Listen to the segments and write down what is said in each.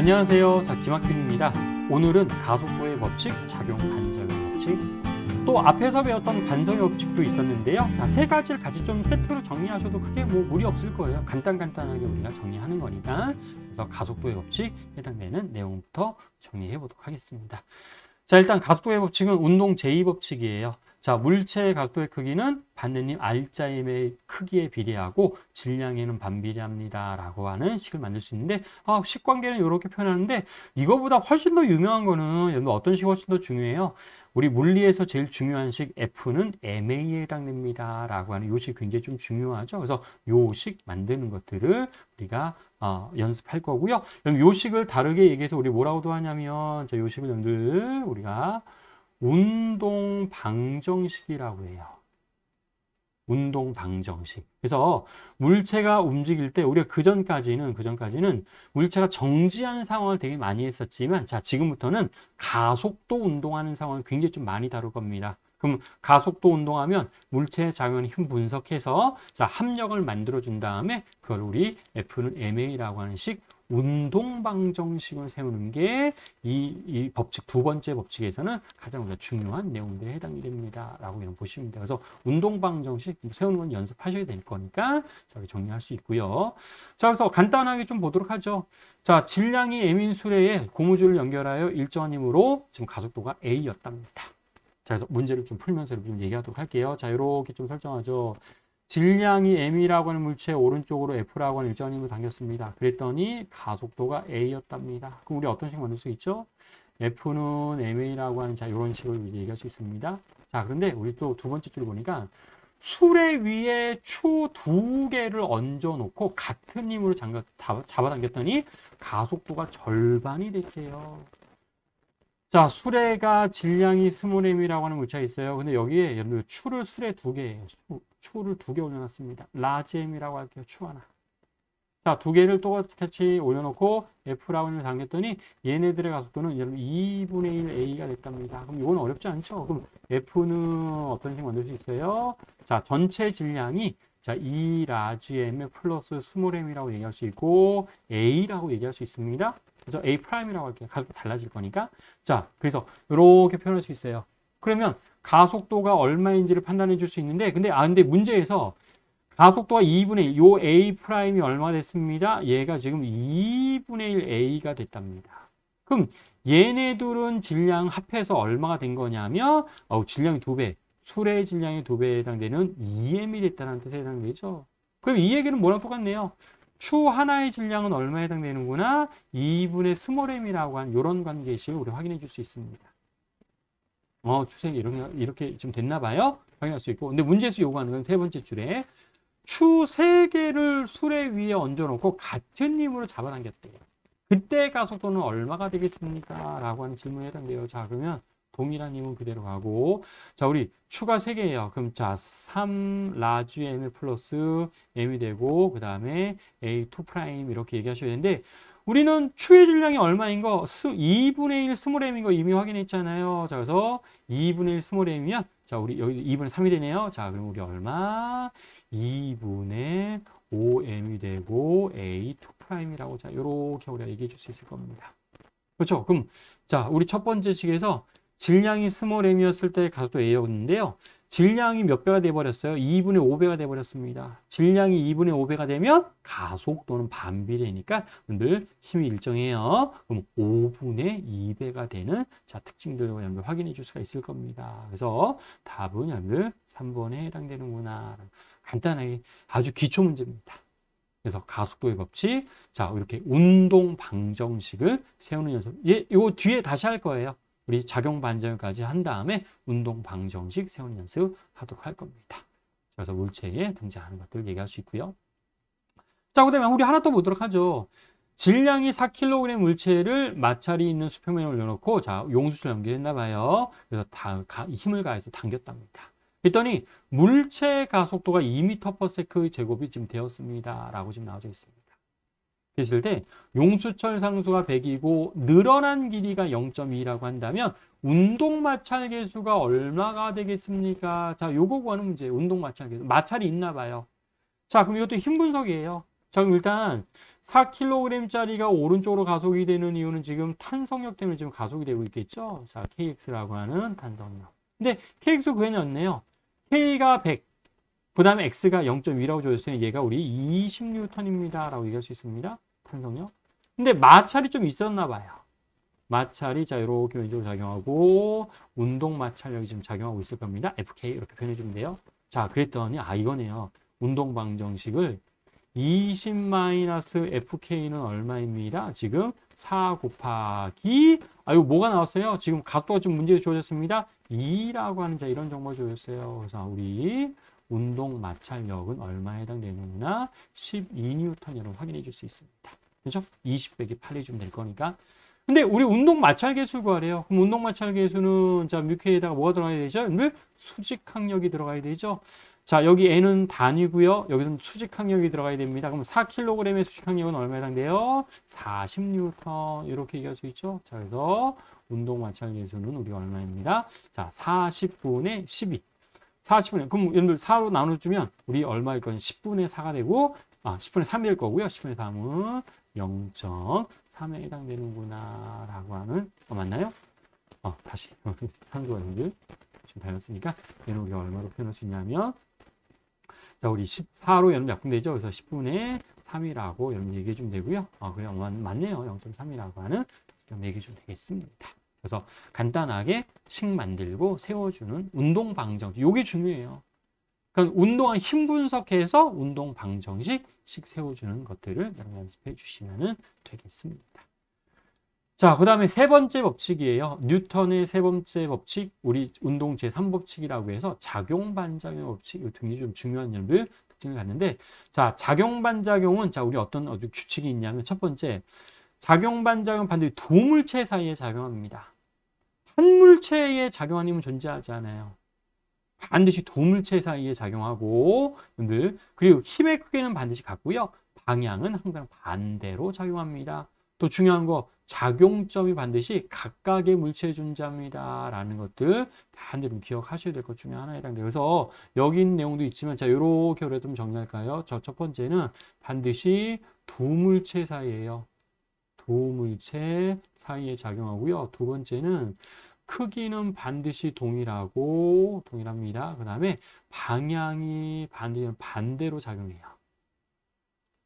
안녕하세요. 김학균입니다. 오늘은 가속도의 법칙, 작용 반작용 법칙, 또 앞에서 배웠던 반작용 법칙도 있었는데요. 자, 세 가지를 같이 좀 세트로 정리하셔도 크게 무리 없을 거예요. 간단하게 우리가 정리하는 거니까. 그래서 가속도의 법칙 해당되는 내용부터 정리해 보도록 하겠습니다. 자, 일단 가속도의 법칙은 운동 제2법칙이에요. 자, 물체의 가속도의 크기는 받는 R자임의 크기에 비례하고 질량에는 반비례합니다. 라고 하는 식을 만들 수 있는데, 식 관계는 이렇게 표현하는데, 이거보다 훨씬 더 유명한 거는, 여러분 어떤 식이 훨씬 더 중요해요? 우리 물리에서 제일 중요한 식 F는 MA에 해당됩니다. 라고 하는 요 식 굉장히 좀 중요하죠. 그래서 요 식 만드는 것들을 우리가 연습할 거고요. 그럼 요 식을 다르게 얘기해서 우리 뭐라고도 하냐면, 요 식을 여러분들 우리가 운동 방정식이라고 해요. 운동 방정식. 그래서 물체가 움직일 때 우리가 그전까지는 물체가 정지하는 상황을 되게 많이 했었지만, 자, 지금부터는 가속도 운동하는 상황을 굉장히 좀 많이 다룰 겁니다. 그럼 가속도 운동하면 물체에 작용하는 힘 분석해서, 자, 합력을 만들어 준 다음에 그걸 우리 F는 MA라고 하는 식 운동 방정식을 세우는 게 이 법칙, 두 번째 법칙에서는 가장 우리가 중요한 내용들에 해당이 됩니다. 라고 보시면 돼요. 그래서 운동 방정식 세우는 건 연습하셔야 될 거니까 자, 정리할 수 있고요. 자, 그래서 간단하게 좀 보도록 하죠. 자, 질량이 M인 수레에 고무줄을 연결하여 일정한 힘으로 지금 가속도가 A였답니다. 자, 그래서 문제를 좀 풀면서 좀 얘기하도록 할게요. 자, 이렇게 좀 설정하죠. 질량이 M이라고 하는 물체의 오른쪽으로 F라고 하는 일정한 힘을 당겼습니다. 그랬더니 가속도가 A였답니다. 그럼 우리 어떤 식 만들 수 있죠? F는 MA라고 하는, 자, 이런 식으로 얘기할 수 있습니다. 자, 그런데 우리 또 두 번째 줄 보니까 수레 위에 추 두 개를 얹어 놓고 같은 힘으로 잡아당겼더니 가속도가 절반이 됐대요. 자, 수레가 질량이 스몰 m이라고 하는 물체가 있어요. 근데 여기에 여러분들 추를 수레 두 개예요. 추를 두 개 올려놨습니다. 라지 m이라고 할게요. 추 하나. 자, 두 개를 똑같이 올려놓고 F라고 하는 당겼더니 얘네들의 가속도는 여러분 2분의 1 A가 됐답니다. 그럼 이건 어렵지 않죠? 그럼 F는 어떤 식으로 만들 수 있어요? 자, 전체 질량이 자, 2 라지 m 플러스 스몰 m이라고 얘기할 수 있고 A라고 얘기할 수 있습니다. 그래서 A 프라임이라고 할게요. 가속도 달라질 거니까. 자, 그래서 이렇게 표현할 수 있어요. 그러면 가속도가 얼마인지를 판단해 줄 수 있는데, 근데 문제에서 가속도가 2분의 1, 요 A 프라임이 얼마 됐습니다? 얘가 지금 2분의 1 A가 됐답니다. 그럼 얘네들은 질량 합해서 얼마가 된 거냐면, 질량이 2배, 수레의 질량이 2배에 해당되는 2M이 됐다는 뜻에 해당되죠. 그럼 이 얘기는 뭐랑 똑같네요. 추 하나의 질량은 얼마에 해당되는구나? 2분의 스몰 m이라고 한 이런 관계식을 우리 확인해 줄 수 있습니다. 추색이 이렇게 좀 됐나 봐요? 확인할 수 있고. 근데 문제에서 요구하는 건 세 번째 줄에 추 세 개를 수레 위에 얹어놓고 같은 힘으로 잡아당겼대요. 그때 가속도는 얼마가 되겠습니까? 라고 하는 질문에 해당돼요. 자, 그러면 동일한 힘은 그대로 가고, 자, 우리 추가 3개예요. 그럼 자, 3 라지 m 플러스 m이 되고, 그 다음에 A2 프라임 이렇게 얘기하셔야 되는데, 우리는 추의 질량이 얼마인 거? 2분의 1 스몰 m인 거 이미 확인했잖아요. 자, 그래서 2분의 1 스몰 m이면, 자, 우리 여기 2분의 3이 되네요. 자, 그럼 우리 얼마? 2분의 5m이 되고, A2 프라임이라고, 자, 요렇게 우리가 얘기해 줄 수 있을 겁니다. 그렇죠? 그럼, 자, 우리 첫 번째 식에서 질량이 스몰 m이었을 때 가속도 A였는데요. 질량이 몇 배가 돼버렸어요? 2분의 5배가 돼버렸습니다. 질량이 2분의 5배가 되면 가속도는 반비례니까 여러분들 힘이 일정해요. 그럼 5분의 2배가 되는, 자, 특징들을 여러분들 확인해 줄 수가 있을 겁니다. 그래서 답은 여러분들 3번에 해당되는구나. 간단하게 아주 기초 문제입니다. 그래서 가속도의 법칙, 자, 이렇게 운동 방정식을 세우는 연습. 이거 뒤에 다시 할 거예요. 우리 작용 반작용까지 한 다음에 운동 방정식 세우는 연습 하도록 할 겁니다. 그래서 물체에 등장하는 것들을 얘기할 수 있고요. 자, 그다음에 우리 하나 또 보도록 하죠. 질량이 4kg 물체를 마찰이 있는 수평면에 올려놓고, 자, 용수철 연결했나 봐요. 그래서 힘을 가해서 당겼답니다. 그랬더니 물체의 가속도가 2m/s 제곱이 지금 되었습니다. 라고 지금 나와져 있습니다. 그랬을 때 용수철 상수가 100이고 늘어난 길이가 0.2라고 한다면 운동 마찰 계수가 얼마가 되겠습니까? 자, 요거 구하는 문제. 운동 마찰 계수. 마찰이 있나 봐요. 자, 그럼 이것도 힘 분석이에요. 자, 그럼 일단 4kg짜리가 오른쪽으로 가속이 되는 이유는 지금 탄성력 때문에 지금 가속이 되고 있겠죠. 자, kx라고 하는 탄성력. 근데 kx 구해냈네요. k가 100, 그 다음에 x가 0.2라고 줘줬으니 얘가 우리 20N입니다. 라고 얘기할 수 있습니다. 탄성력. 근데 마찰이 좀 있었나 봐요. 마찰이 자 이렇게 왼쪽으로 작용하고 운동 마찰력이 지금 작용하고 있을 겁니다. FK 이렇게 표현해주면 돼요. 자, 그랬더니 이거네요. 운동 방정식을 20-FK는 얼마입니다. 지금 4 곱하기 이거 뭐가 나왔어요? 지금 각도가 좀 문제가 주어졌습니다. 2라고 하는 자 이런 정보가 주어졌어요. 그래서 우리 운동 마찰력은 얼마에 해당되는구나? 12N이라고 확인해 줄 수 있습니다. 그렇죠? 20 빼기 8 해주면 될 거니까. 근데 우리 운동 마찰 계수를 구하래요. 그럼 운동 마찰 계수는 자 뮤케에다가 뭐가 들어가야 되죠? 수직 항력이 들어가야 되죠. 자, 여기 N은 단위고요. 여기서는 수직 항력이 들어가야 됩니다. 그럼 4kg의 수직 항력은 얼마에 해당돼요? 40N. 이렇게 얘기할 수 있죠. 자, 그래서 운동 마찰 계수는 우리가 얼마입니다? 자, 40분의 12. 40분의 그럼 여러분들 4로 나눠주면 우리 얼마일 거냐? 10분의 4가 되고 10분의 3이 될 거고요. 10분의 3은 0.3에 해당되는구나 라고 하는 맞나요? 다시 산소가 여러분들 지금 달렸으니까 얘는 우리가 얼마로 표현할 수 있냐면 자, 우리 14로 여러분 약분되죠. 그래서 10분의 3이라고 여러분 얘기해 주면 되고요. 그래 맞네요. 0.3이라고 하는 얘기해 주면 되겠습니다. 그래서 간단하게 식 만들고 세워주는 운동 방정식. 이게 중요해요. 그러니까 운동한 힘 분석해서 운동 방정식 식 세워주는 것들을 여러분 연습해 주시면 되겠습니다. 자, 그 다음에 세 번째 법칙이에요. 뉴턴의 세 번째 법칙, 우리 운동 제3법칙이라고 해서 작용반작용 법칙. 이 굉장히 좀 중요한 연들 특징을 갖는데, 자, 작용반작용은 자, 우리 어떤 규칙이 있냐면 첫 번째, 작용반작용 반드시 두 물체 사이에 작용합니다. 한 물체에 작용하는 힘은 존재하지 않아요. 반드시 두 물체 사이에 작용하고, 그리고 힘의 크기는 반드시 같고요. 방향은 항상 반대로 작용합니다. 또 중요한 거, 작용점이 반드시 각각의 물체에 존재합니다. 라는 것들 반드시 기억하셔야 될 것 중에 하나에 해당돼요. 그래서 여기 있는 내용도 있지만, 자, 요렇게 우리가 좀 정리할까요? 첫 번째는 반드시 두 물체 사이에요. 두 물체 사이에 작용하고요. 두 번째는 크기는 반드시 동일합니다. 그 다음에 방향이 반대로 작용해요.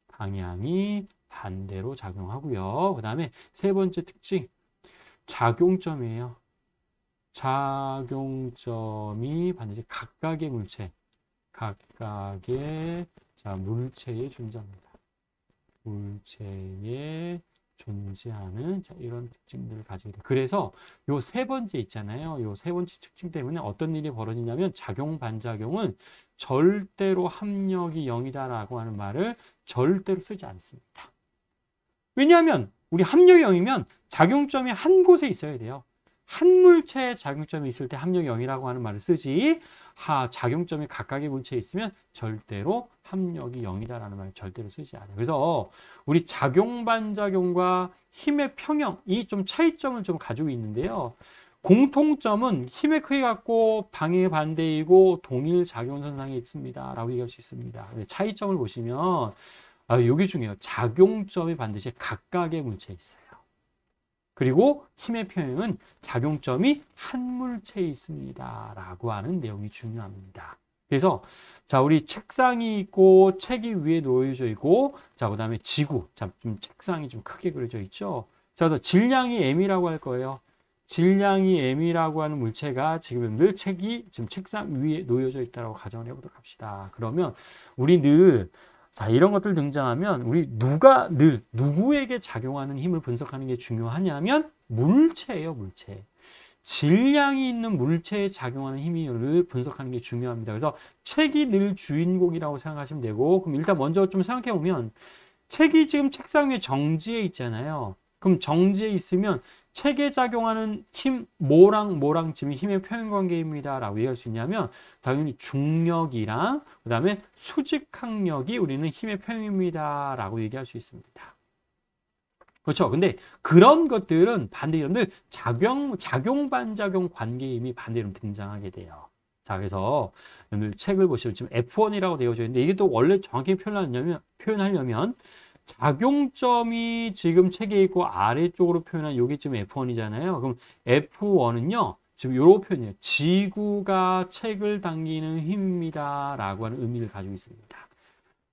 방향이 반대로 작용하고요. 그 다음에 세 번째 특징, 작용점이에요. 작용점이 반드시 각각의 물체에 존재합니다. 물체에 존재하는 이런 특징들을 가지게 돼요. 그래서 요 세 번째 있잖아요. 요 세 번째 특징 때문에 어떤 일이 벌어지냐면 작용 반작용은 절대로 합력이 0이다라고 하는 말을 절대로 쓰지 않습니다. 왜냐하면 우리 합력이 0이면 작용점이 한 곳에 있어야 돼요. 한 물체에 작용점이 있을 때 합력이 0이라고 하는 말을 쓰지, 작용점이 각각의 물체에 있으면 절대로 합력이 0이다라는 말을 절대로 쓰지 않아요. 그래서 우리 작용 반작용과 힘의 평형이 좀 차이점을 좀 가지고 있는데요. 공통점은 힘의 크기 같고 방향의 반대이고 동일 작용선상에 있습니다. 라고 얘기할 수 있습니다. 차이점을 보시면 이게 중요해요. 작용점이 반드시 각각의 물체에 있어요. 그리고 힘의 평형은 작용점이 한 물체에 있습니다. 라고 하는 내용이 중요합니다. 그래서 자, 우리 책상이 있고 책이 위에 놓여져 있고, 자, 그 다음에 지구. 자, 좀 책상이 좀 크게 그려져 있죠. 자, 그래서 질량이 m이라고 할 거예요. 질량이 m이라고 하는 물체가 지금 늘 책이 지금 책상 위에 놓여져 있다고 가정을 해보도록 합시다. 그러면 우리 늘 자, 이런 것들 등장하면 우리 누구에게 작용하는 힘을 분석하는 게 중요하냐면 물체예요, 물체. 질량이 있는 물체에 작용하는 힘을 분석하는 게 중요합니다. 그래서 책이 늘 주인공이라고 생각하시면 되고, 그럼 일단 먼저 좀 생각해 보면 책이 지금 책상 위에 정지해 있잖아요. 그럼 정지해 있으면 책에 작용하는 힘, 뭐랑 지금 힘의 평행관계입니다. 라고 얘기할 수 있냐면 당연히 중력이랑 그 다음에 수직항력이 우리는 힘의 평행입니다. 라고 얘기할 수 있습니다. 그렇죠. 근데 그런 것들은 반대 여러분들 작용 반작용 관계임이 반대로 등장하게 돼요. 자, 그래서 오늘 책을 보시면 지금 F1이라고 되어져 있는데 이게 또 원래 정확히 표현하려면 작용점이 지금 책에 있고 아래쪽으로 표현한 요게 지금 F1이잖아요. 그럼 F1은요. 지금 요런 표현이에요. 지구가 책을 당기는 힘입니다. 라고 하는 의미를 가지고 있습니다.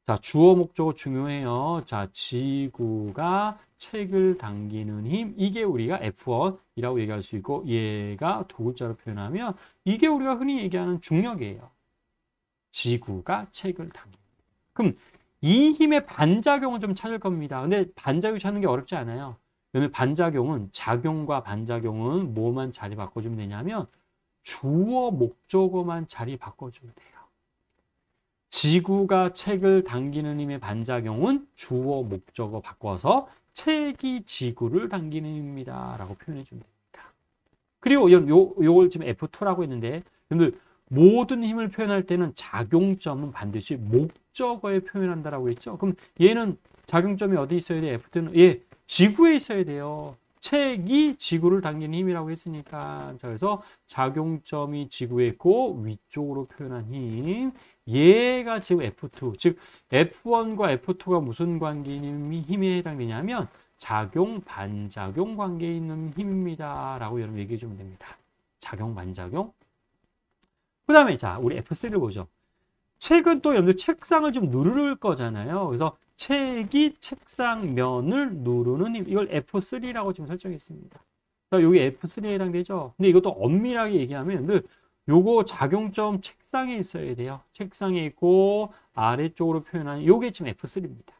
자, 주어 목적어 중요해요. 자, 지구가 책을 당기는 힘. 이게 우리가 F1이라고 얘기할 수 있고 얘가 두 글자로 표현하면 이게 우리가 흔히 얘기하는 중력이에요. 지구가 책을 당기는 힘. 그럼 이 힘의 반작용을 좀 찾을 겁니다. 근데 반작용 찾는 게 어렵지 않아요. 오늘 반작용은 작용과 반작용은 뭐만 자리 바꿔주면 되냐면 주어 목적어만 자리 바꿔주면 돼요. 지구가 책을 당기는 힘의 반작용은 주어 목적어 바꿔서 책이 지구를 당기는 힘입니다. 라고 표현해 주면 됩니다. 그리고 요걸 지금 F2라고 했는데 여러분들 모든 힘을 표현할 때는 작용점은 반드시 목적어에 표현한다라고 했죠. 그럼 얘는 작용점이 어디 있어야 돼요? F2는 지구에 있어야 돼요. 책이 지구를 당기는 힘이라고 했으니까. 자, 그래서 작용점이 지구에 있고 위쪽으로 표현한 힘. 얘가 지금 F2. 즉 F1과 F2가 무슨 힘에 해당되냐면 작용, 반작용 관계에 있는 힘입니다. 라고 여러분 얘기해 주면 됩니다. 작용, 반작용. 그 다음에 자, 우리 F3를 보죠. 책은 또 여러분들 책상을 좀 누를 거잖아요. 그래서 책이 책상면을 누르는 힘. 이걸 F3라고 지금 설정했습니다. 자, 여기 F3에 해당되죠. 근데 이것도 엄밀하게 얘기하면 여러분들 요거 작용점 책상에 있어야 돼요. 책상에 있고 아래쪽으로 표현하는 요게 지금 F3입니다.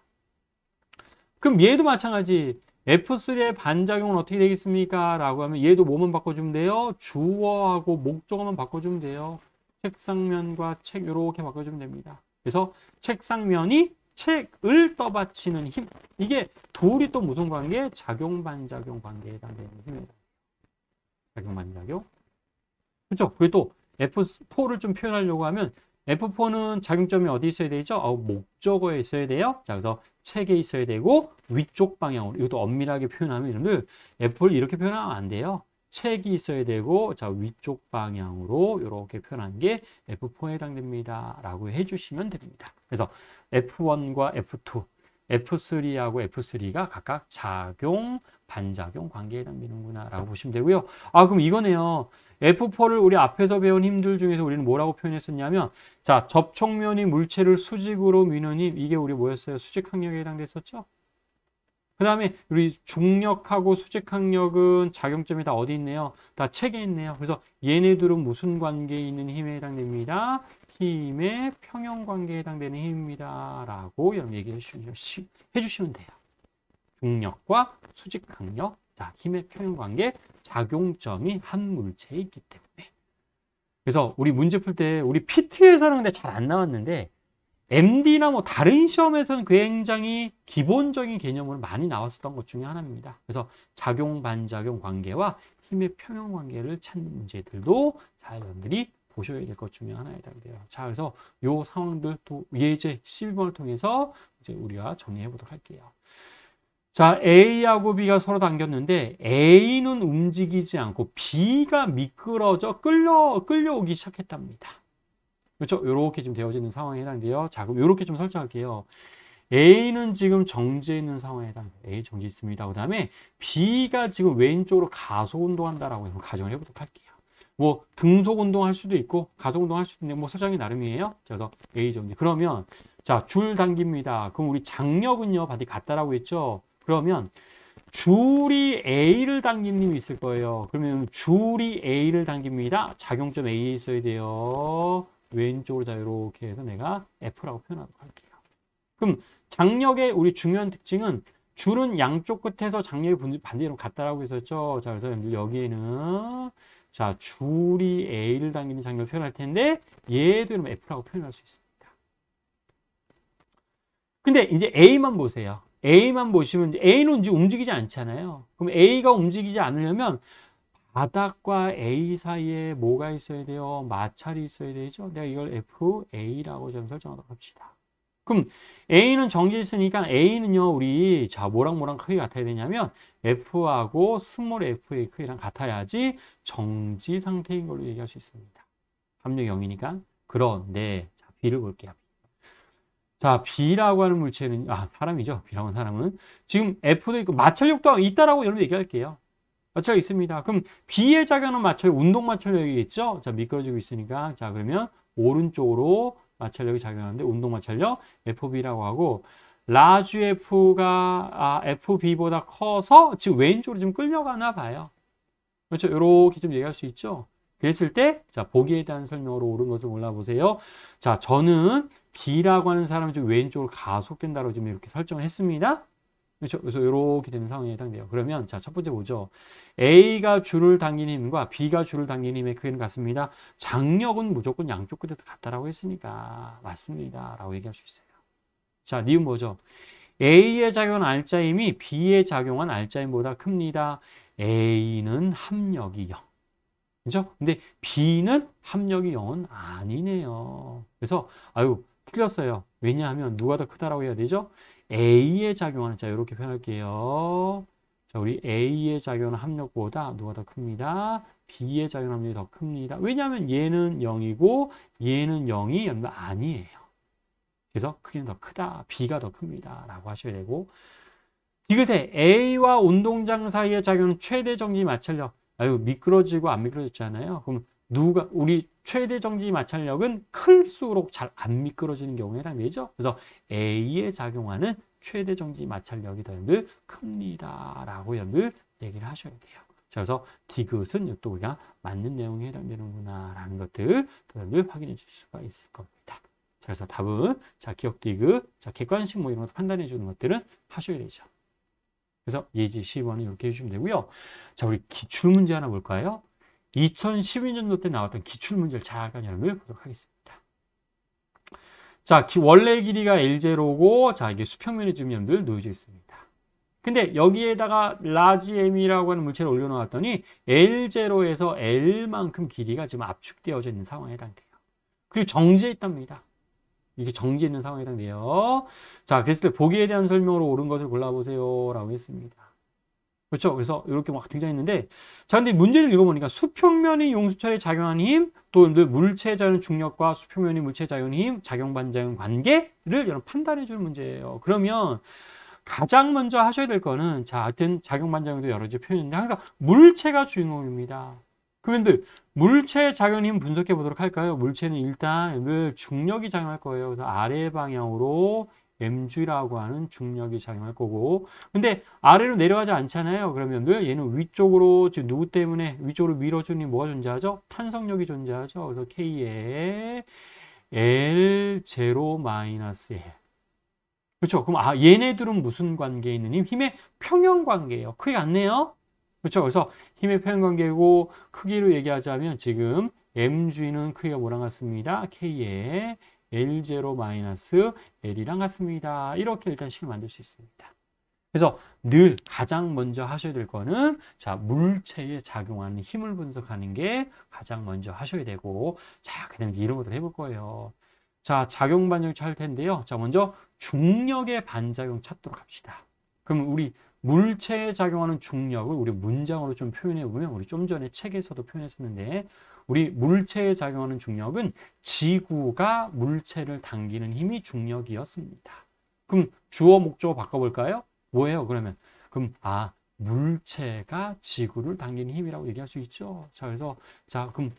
그럼 얘도 마찬가지. F3의 반작용은 어떻게 되겠습니까? 라고 하면 얘도 뭐만 바꿔주면 돼요? 주어하고 목적어만 바꿔주면 돼요. 책상면과 책 이렇게 바꿔주면 됩니다. 그래서 책상면이 책을 떠받치는 힘. 이게 둘이 또 무슨 관계? 작용, 반작용 관계에 해당되는 힘입니다. 작용, 반작용. 그렇죠? 그리고 또 F4를 좀 표현하려고 하면 F4는 작용점이 어디 있어야 되죠? 목적어에 있어야 돼요. 자, 그래서 책에 있어야 되고 위쪽 방향으로. 이것도 엄밀하게 표현하면 여러분들 F를 이렇게 표현하면 안 돼요. 책이 있어야 되고 자, 위쪽 방향으로 이렇게 표현한 게 F4에 해당됩니다. 라고 해주시면 됩니다. 그래서 F1과 F2, F3하고 F3가 각각 작용, 반작용 관계에 해당되는구나 라고 보시면 되고요. 그럼 이거네요. F4를 우리 앞에서 배운 힘들 중에서 우리는 뭐라고 표현했었냐면 자, 접촉면이 물체를 수직으로 미는 힘. 이게 우리 뭐였어요? 수직항력에 해당됐었죠? 그 다음에 우리 중력하고 수직항력은 작용점이 다 어디 있네요? 다 책에 있네요. 그래서 얘네들은 무슨 관계에 있는 힘에 해당됩니다? 힘의 평형관계에 해당되는 힘입니다. 라고 여러분 얘기를 해주시면 돼요. 중력과 수직항력, 자, 힘의 평형관계, 작용점이 한 물체에 있기 때문에. 그래서 우리 문제 풀 때 우리 PT에서는 근데 잘 안 나왔는데 MD나 뭐 다른 시험에서는 굉장히 기본적인 개념으로 많이 나왔었던 것 중에 하나입니다. 그래서 작용, 반작용 관계와 힘의 평형 관계를 찾는 문제들도 잘 여러분들이 보셔야 될 것 중에 하나에 해당돼요. 자, 그래서 요 상황들 또 예제 12번을 통해서 이제 우리가 정리해 보도록 할게요. 자, A하고 B가 서로 당겼는데 A는 움직이지 않고 B가 미끄러져 끌려오기 시작했답니다. 그렇죠? 이렇게 지금 되어져 있는 상황에 해당돼요. 자, 그럼 이렇게 좀 설정할게요. A는 지금 정지해 있는 상황에 해당돼요. A 정지 있습니다. 그 다음에 B가 지금 왼쪽으로 가속 운동한다라고 가정을 해보도록 할게요. 뭐 등속 운동할 수도 있고 가속 운동할 수도 있는데 뭐 설정이 나름이에요. 그래서 A 정지. 그러면 자, 줄 당깁니다. 그럼 우리 장력은요, 바디 같다라고 했죠. 그러면 줄이 A를 당기는 힘이 있을 거예요. 그러면 줄이 A를 당깁니다. 작용점 A에 있어야 돼요. 왼쪽으로 자 이렇게 해서 내가 F라고 표현하도록 할게요. 그럼 장력의 우리 중요한 특징은 줄은 양쪽 끝에서 장력이 반대로 같다라고 했었죠. 자, 그래서 여기에는 자, 줄이 A를 당기는 장력을 표현할 텐데 얘도 이러면 F라고 표현할 수 있습니다. 근데 이제 A만 보세요. A만 보시면 A는 이제 움직이지 않잖아요. 그럼 A가 움직이지 않으려면 바닥과 A 사이에 뭐가 있어야 돼요? 마찰이 있어야 되죠. 내가 이걸 FA라고 좀 설정하도록 합시다. 그럼 A는 정지 있으니까 A는요, 우리 자, 뭐랑 크기 같아야 되냐면 F하고 스몰 f의 크기랑 같아야지 정지 상태인 걸로 얘기할 수 있습니다. 합력이 0이니까. 그런데 자, B를 볼게요. 자, B라고 하는 물체는 사람이죠. B라고 하는 사람은 지금 F도 있고 마찰력도 있다라고 여러분 얘기할게요. 마찰력 있습니다. 그럼 B에 작용하는 마찰력, 운동 마찰력이 있죠. 자, 미끄러지고 있으니까. 자, 그러면 오른쪽으로 마찰력이 작용하는데 운동 마찰력 FB라고 하고 라지 F가 FB보다 커서 지금 왼쪽으로 좀 끌려가나 봐요. 그렇죠. 이렇게 좀 얘기할 수 있죠. 그랬을 때, 자, 보기에 대한 설명으로 옳은 것을 골라보세요. 자, 저는 B라고 하는 사람이 좀 왼쪽으로 가속된다고 좀 이렇게 설정을 했습니다. 그렇죠. 그래서 이렇게 되는 상황에 해당돼요. 그러면, 자, 첫 번째 보죠. A가 줄을 당기는 힘과 B가 줄을 당기는 힘의 크기는 같습니다. 장력은 무조건 양쪽 끝에도 같다라고 했으니까, 맞습니다. 라고 얘기할 수 있어요. 자, 니은 뭐죠? A에 작용한 알자 힘이 B에 작용한 알자 힘보다 큽니다. A는 합력이 0. 그죠? 근데 B는 합력이 0은 아니네요. 그래서, 틀렸어요. 왜냐하면 누가 더 크다라고 해야 되죠? A에 작용하는, 자, 이렇게 표현할게요. 자, 우리 A에 작용하는 합력보다 누가 더 큽니다? B에 작용하는 합력이 더 큽니다. 왜냐하면 얘는 0이고 얘는 0이 아니에요. 그래서 크기는 더 크다. B가 더 큽니다. 라고 하셔야 되고. 디귿에 A와 운동장 사이에 작용하는 최대 정지 마찰력. 미끄러지고 안 미끄러졌잖아요. 그럼 우리 최대 정지 마찰력은 클수록 잘 안 미끄러지는 경우에 해당되죠. 그래서 A에 작용하는 최대 정지 마찰력이 더 여러분들 큽니다. 라고 여러분들 얘기를 하셔야 돼요. 자, 그래서 디귿은 또 우리가 맞는 내용에 해당되는구나 라는 것들 여러분들 확인해 주실 수가 있을 겁니다. 자, 그래서 답은 자, 기억 디귿, 자, 객관식 뭐 이런 것도 판단해 주는 것들은 하셔야 되죠. 그래서 예지 12번은 이렇게 해주시면 되고요. 자, 우리 기출문제 하나 볼까요? 2012년도 때 나왔던 기출문제를 잠깐 여러분들 보도록 하겠습니다. 자, 원래 길이가 L0고, 자, 이게 수평면에 지금 여러분들 놓여져 있습니다. 근데 여기에다가 라지 M이라고 하는 물체를 올려놓았더니 L0에서 L만큼 길이가 지금 압축되어져 있는 상황에 해당돼요. 그리고 정지해 있답니다. 이게 정지해 있는 상황에 해당돼요. 자, 그랬을 때 보기에 대한 설명으로 옳은 것을 골라보세요. 라고 했습니다. 그렇죠? 그래서 이렇게 막 등장했는데, 자, 근데 문제를 읽어보니까 수평면이 용수철에 작용하는 힘, 또 물체에 작용하는 중력과 수평면이 물체에 작용하는 힘, 작용 반작용 관계를 여러분 판단해 주는 문제예요. 그러면 가장 먼저 하셔야 될 거는, 자, 하여튼 작용 반작용도 여러 가지 표현인데, 항상 물체가 주인공입니다. 그러면 물체의 작용 힘 분석해 보도록 할까요? 물체는 일단 중력이 작용할 거예요. 그래서 아래 방향으로 mg라고 하는 중력이 작용할 거고, 근데 아래로 내려가지 않잖아요. 그러면 얘는 위쪽으로 지금 누구 때문에 위쪽으로 밀어주니 뭐가 존재하죠? 탄성력이 존재하죠. 그래서 K에 L0-L. 그렇죠? 그럼 얘네들은 무슨 관계에 있는 힘? 힘의 평형 관계예요. 크게 같네요. 그렇죠? 그래서 힘의 평형 관계고 크기로 얘기하자면 지금 mg는 크기가 뭐랑 같습니다? K에 L0-L이랑 같습니다. 이렇게 일단 식을 만들 수 있습니다. 그래서 늘 가장 먼저 하셔야 될 거는 자, 물체에 작용하는 힘을 분석하는 게 가장 먼저 하셔야 되고, 자, 그다음에 이런 것들 해볼 거예요. 자, 작용 반작용 찾을 텐데요. 자, 먼저 중력의 반작용 찾도록 합시다. 그럼 우리 물체에 작용하는 중력을 우리 문장으로 좀 표현해 보면, 우리 좀 전에 책에서도 표현했었는데, 우리 물체에 작용하는 중력은 지구가 물체를 당기는 힘이 중력이었습니다. 그럼 주어 목적어 바꿔볼까요? 뭐예요? 그러면 그럼 물체가 지구를 당기는 힘이라고 얘기할 수 있죠. 자, 그래서 자, 그럼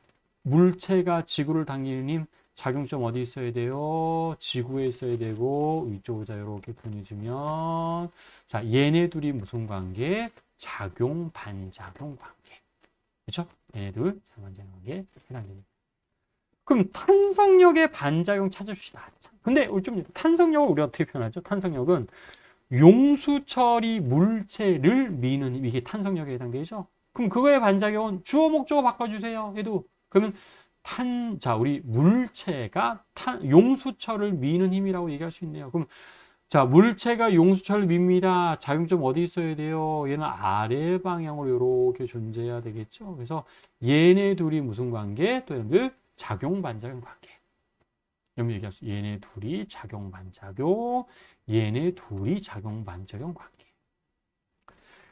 물체가 지구를 당기는 힘, 작용점 어디 있어야 돼요? 지구에 있어야 되고, 위쪽으로 자, 이렇게 보내주면, 자, 얘네 둘이 무슨 관계? 작용 반작용 관계. 그렇죠? 얘네들 반작용 관계 해당됩니다. 그럼 탄성력의 반작용 찾읍시다. 근데 좀 탄성력을 우리가 어떻게 표현하죠? 탄성력은 용수철이 물체를 미는 힘, 이게 탄성력에 해당되죠? 그럼 그거의 반작용은 주어 목적어 바꿔주세요. 얘도 그러면 자, 우리 물체가 용수철을 미는 힘이라고 얘기할 수 있네요. 그럼 자, 물체가 용수철을 밉니다. 작용점 어디 있어야 돼요? 얘는 아래 방향으로 이렇게 존재해야 되겠죠. 그래서 얘네 둘이 무슨 관계? 또 여러분들 작용 반작용 관계. 여러분 얘기할 수 얘네 둘이 작용 반작용, 얘네 둘이 작용 반작용 관계.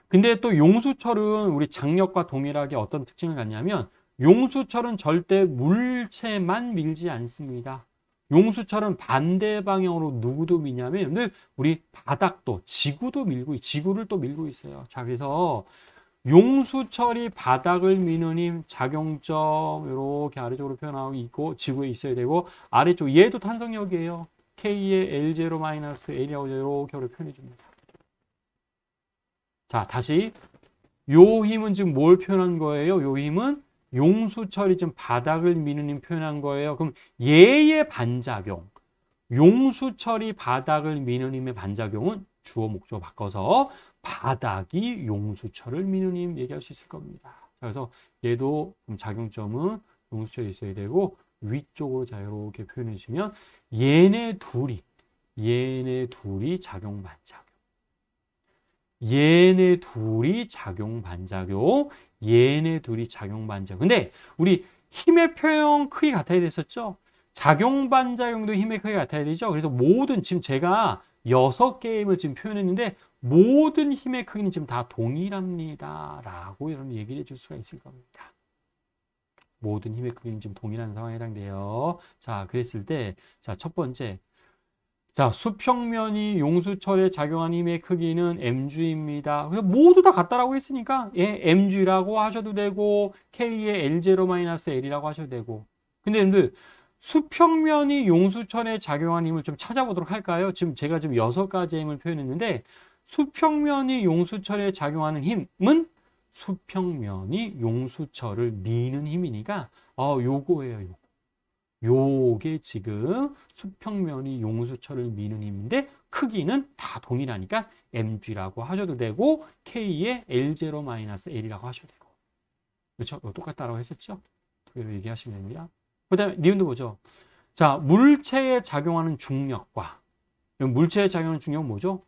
근데 또 용수철은 우리 장력과 동일하게 어떤 특징을 갖냐면 용수철은 절대 물체만 밀지 않습니다. 용수철은 반대 방향으로 누구도 미냐면 늘 우리 바닥도 지구도 밀고 지구를 또 밀고 있어요. 자, 그래서 용수철이 바닥을 미는 힘 작용점 이렇게 아래쪽으로 표현하고 있고 지구에 있어야 되고 아래쪽 얘도 탄성력이에요. K의 L0-L이라고 이렇게 표현해 줍니다. 자, 다시 요 힘은 지금 뭘 표현한 거예요? 요 힘은 용수철이 지금 바닥을 미는 힘 표현한 거예요. 그럼 얘의 반작용, 용수철이 바닥을 미는 힘의 반작용은 주어 목적어 바꿔서 바닥이 용수철을 미는 힘 얘기할 수 있을 겁니다. 그래서 얘도 작용점은 용수철이 있어야 되고 위쪽으로 자 이렇게 표현해 주면 얘네 둘이 작용 반작용. 얘네 둘이 작용 반작용. 얘네 둘이 작용 반작용. 근데 우리 힘의 표현 크기 같아야 됐었죠? 작용 반작용도 힘의 크기 같아야 되죠? 그래서 모든 지금 제가 6개의 힘을 지금 표현했는데 모든 힘의 크기는 지금 다 동일합니다. 라고 여러분 얘기를 해줄 수가 있을 겁니다. 모든 힘의 크기는 지금 동일한 상황에 해당돼요. 자, 그랬을 때, 자, 첫 번째. 자, 수평면이 용수철에 작용하는 힘의 크기는 mg입니다. 그래서 모두 다 같다라고 했으니까, 예, mg라고 하셔도 되고, k의 L0-L이라고 하셔도 되고. 근데 여러분들, 수평면이 용수철에 작용하는 힘을 좀 찾아보도록 할까요? 지금 제가 지금 6가지의 힘을 표현했는데, 수평면이 용수철에 작용하는 힘은 수평면이 용수철을 미는 힘이니까, 요거예요, 요거. 요게 지금 수평면이 용수철을 미는 힘인데 크기는 다 동일하니까 mg라고 하셔도 되고 k의 L0-L이라고 하셔도 되고. 그렇죠? 똑같다라고 했었죠? 그대로 얘기하시면 됩니다. 그 다음에 니은도 보죠. 자, 물체에 작용하는 중력과 물체에 작용하는 중력은 뭐죠?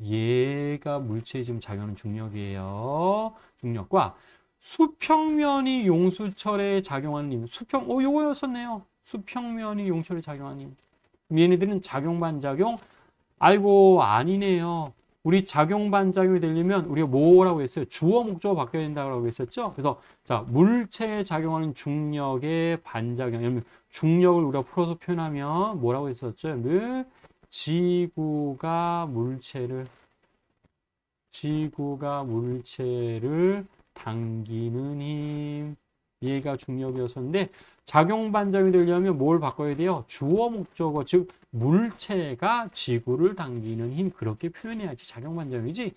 얘가 물체에 지금 작용하는 중력이에요. 중력과 수평면이 용수철에 작용하는 힘. 요거였었네요. 수평면이 용수철에 작용하는 힘. 그럼 얘네들은 작용 반작용? 아이고, 아니네요. 우리 작용 반작용이 되려면 우리가 뭐라고 했어요? 주어 목적어 바뀌어야 된다고 했었죠? 그래서 자, 물체에 작용하는 중력의 반작용. 중력을 우리가 풀어서 표현하면 뭐라고 했었죠? 지구가 물체를 당기는 힘. 얘가 중력이었었는데 작용 반작용이 되려면 뭘 바꿔야 돼요? 주어 목적어, 즉 물체가 지구를 당기는 힘. 그렇게 표현해야지 작용 반작용이지.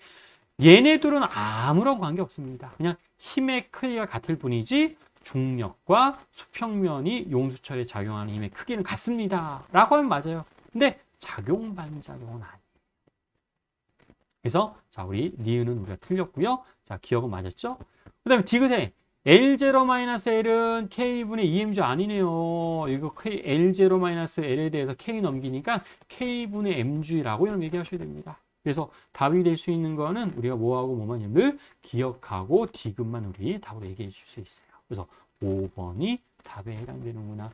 얘네들은 아무런 관계 없습니다. 그냥 힘의 크기가 같을 뿐이지 중력과 수평면이 용수철에 작용하는 힘의 크기는 같습니다. 라고 하면 맞아요. 근데 작용 반작용은 아니에요. 그래서 자, 우리 니은은 우리가 틀렸고요. 자, 기억은 맞았죠? 그 다음에 디귿에 L0-L은 K분의 EMG 아니네요. 이거 L0-L에 대해서 K 넘기니까 K분의 MG라고 이런 얘기하셔야 됩니다. 그래서 답이 될 수 있는 거는 우리가 뭐하고 뭐만 늘 기억하고 디귿만 우리 답으로 얘기해 줄 수 있어요. 그래서 5번이 답에 해당되는구나.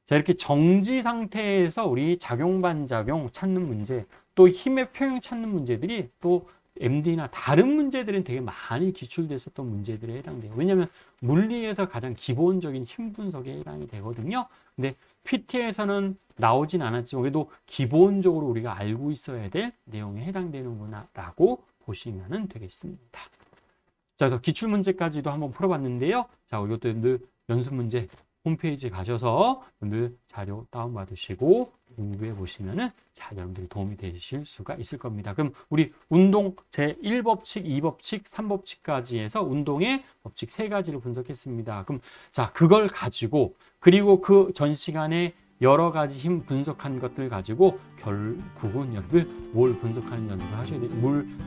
자, 이렇게 정지 상태에서 우리 작용 반작용 찾는 문제, 또 힘의 평형 찾는 문제들이 또 MD나 다른 문제들은 되게 많이 기출됐었던 문제들에 해당돼요. 왜냐하면 물리에서 가장 기본적인 힘 분석에 해당이 되거든요. 근데 PT에서는 나오진 않았지만 그래도 기본적으로 우리가 알고 있어야 될 내용에 해당되는구나 라고 보시면 되겠습니다. 자, 그래서 기출 문제까지도 한번 풀어봤는데요. 자, 이것도 늘 연습 문제 홈페이지에 가셔서 여러분들 자료 다운받으시고 공부해 보시면은 자, 여러분들이 도움이 되실 수가 있을 겁니다. 그럼 우리 운동 제1법칙, 2법칙, 3법칙까지 해서 운동의 법칙 3가지를 분석했습니다. 그럼 자, 그걸 가지고 그리고 그 전 시간에 여러 가지 힘 분석한 것들 가지고 결국은 여러분들 뭘 분석하는 연습을 하셔야 돼요.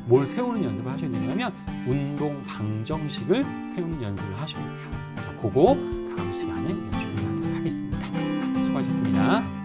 뭘 세우는 연습을 하셔야 되냐면 운동 방정식을 세우는 연습을 하셔야 돼요. 그래서 그거 다음 시간에 연습을 하도록 하겠습니다. 수고하셨습니다.